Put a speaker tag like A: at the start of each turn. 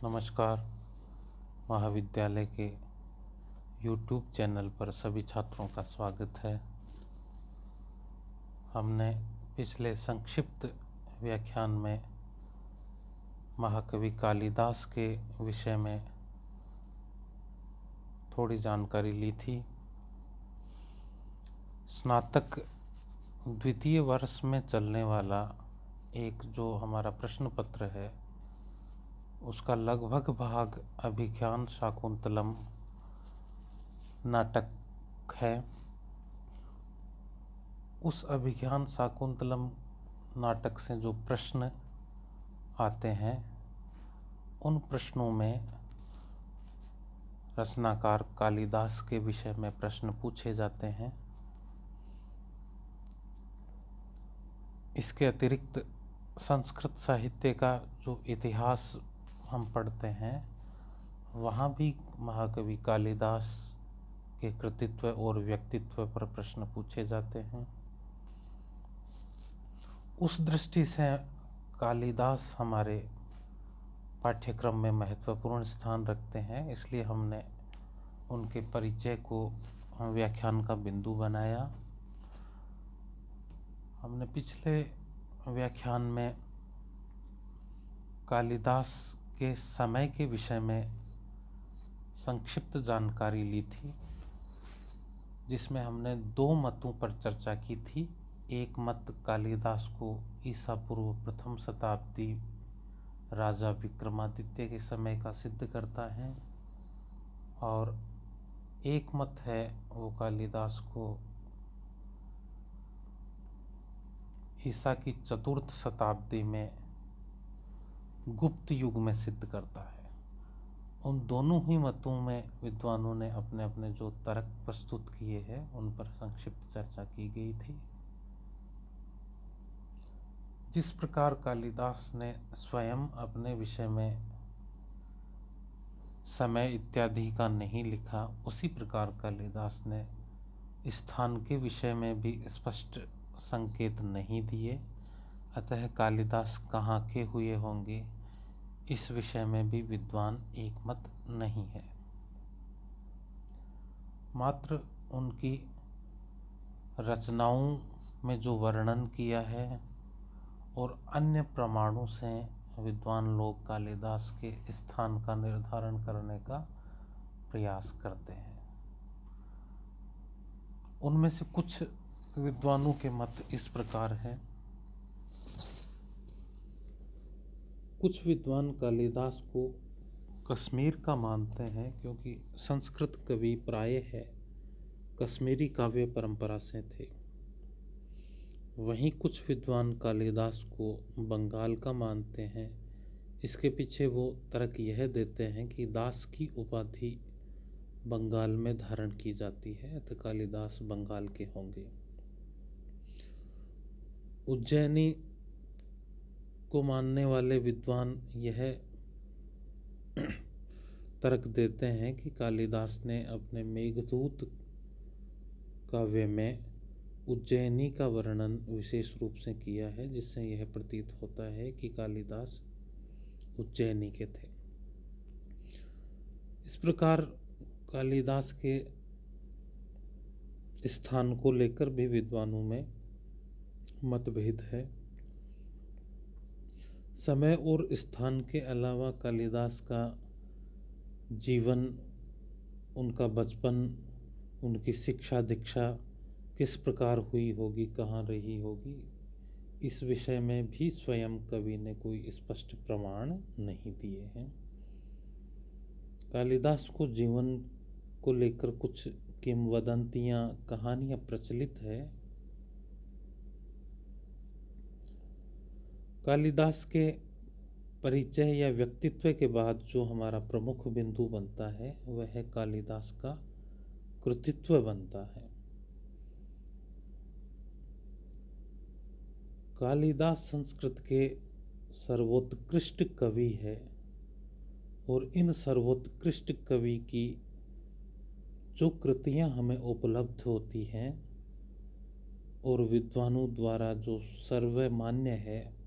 A: नमस्कार। महाविद्यालय के YouTube चैनल पर सभी छात्रों का स्वागत है। हमने पिछले संक्षिप्त व्याख्यान में महाकवि कालिदास के विषय में थोड़ी जानकारी ली थी। स्नातक द्वितीय वर्ष में चलने वाला एक जो हमारा प्रश्न पत्र है उसका लगभग भाग अभिज्ञान शाकुंतलम नाटक है। उस अभिज्ञान शाकुंतलम नाटक से जो प्रश्न आते हैं उन प्रश्नों में रचनाकार कालिदास के विषय में प्रश्न पूछे जाते हैं। इसके अतिरिक्त संस्कृत साहित्य का जो इतिहास हम पढ़ते हैं वहाँ भी महाकवि कालिदास के कृतित्व और व्यक्तित्व पर प्रश्न पूछे जाते हैं। उस दृष्टि से कालिदास हमारे पाठ्यक्रम में महत्वपूर्ण स्थान रखते हैं, इसलिए हमने उनके परिचय को व्याख्यान का बिंदु बनाया। हमने पिछले व्याख्यान में कालिदास के समय के विषय में संक्षिप्त जानकारी ली थी, जिसमें हमने दो मतों पर चर्चा की थी। एक मत कालिदास को ईसा पूर्व प्रथम शताब्दी राजा विक्रमादित्य के समय का सिद्ध करता है, और एक मत है वो कालिदास को ईसा की चतुर्थ शताब्दी में गुप्त युग में सिद्ध करता है। उन दोनों ही मतों में विद्वानों ने अपने अपने जो तर्क प्रस्तुत किए हैं उन पर संक्षिप्त चर्चा की गई थी। जिस प्रकार कालिदास ने स्वयं अपने विषय में समय इत्यादि का नहीं लिखा, उसी प्रकार कालिदास ने स्थान के विषय में भी स्पष्ट संकेत नहीं दिए। अतः कालिदास कहाँ के हुए होंगे इस विषय में भी विद्वान एक मत नहीं है। मात्र उनकी रचनाओं में जो वर्णन किया है और अन्य प्रमाणों से विद्वान लोग कालिदास के स्थान का निर्धारण करने का प्रयास करते हैं। उनमें से कुछ विद्वानों के मत इस प्रकार हैं। कुछ विद्वान कालिदास को कश्मीर का मानते हैं, क्योंकि संस्कृत कवि प्रायः कश्मीरी काव्य परंपरा से थे। वहीं कुछ विद्वान कालिदास को बंगाल का मानते हैं। इसके पीछे वो तर्क यह देते हैं कि दास की उपाधि बंगाल में धारण की जाती है, अतः कालिदास बंगाल के होंगे। उज्जैनी को मानने वाले विद्वान यह तर्क देते हैं कि कालिदास ने अपने मेघदूत काव्य में उज्जैनी का वर्णन विशेष रूप से किया है, जिससे यह प्रतीत होता है कि कालिदास उज्जैनी के थे। इस प्रकार कालिदास के स्थान को लेकर भी विद्वानों में मतभेद है। समय और स्थान के अलावा कालिदास का जीवन, उनका बचपन, उनकी शिक्षा दीक्षा किस प्रकार हुई होगी, कहाँ रही होगी, इस विषय में भी स्वयं कवि ने कोई स्पष्ट प्रमाण नहीं दिए हैं। कालिदास को जीवन को लेकर कुछ किंवदंतियाँ, कहानियाँ प्रचलित है। कालिदास के परिचय या व्यक्तित्व के बाद जो हमारा प्रमुख बिंदु बनता है वह कालिदास का कृतित्व बनता है। कालिदास संस्कृत के सर्वोत्कृष्ट कवि है, और इन सर्वोत्कृष्ट कवि की जो कृतियाँ हमें उपलब्ध होती हैं और विद्वानों द्वारा जो सर्वमान्य है,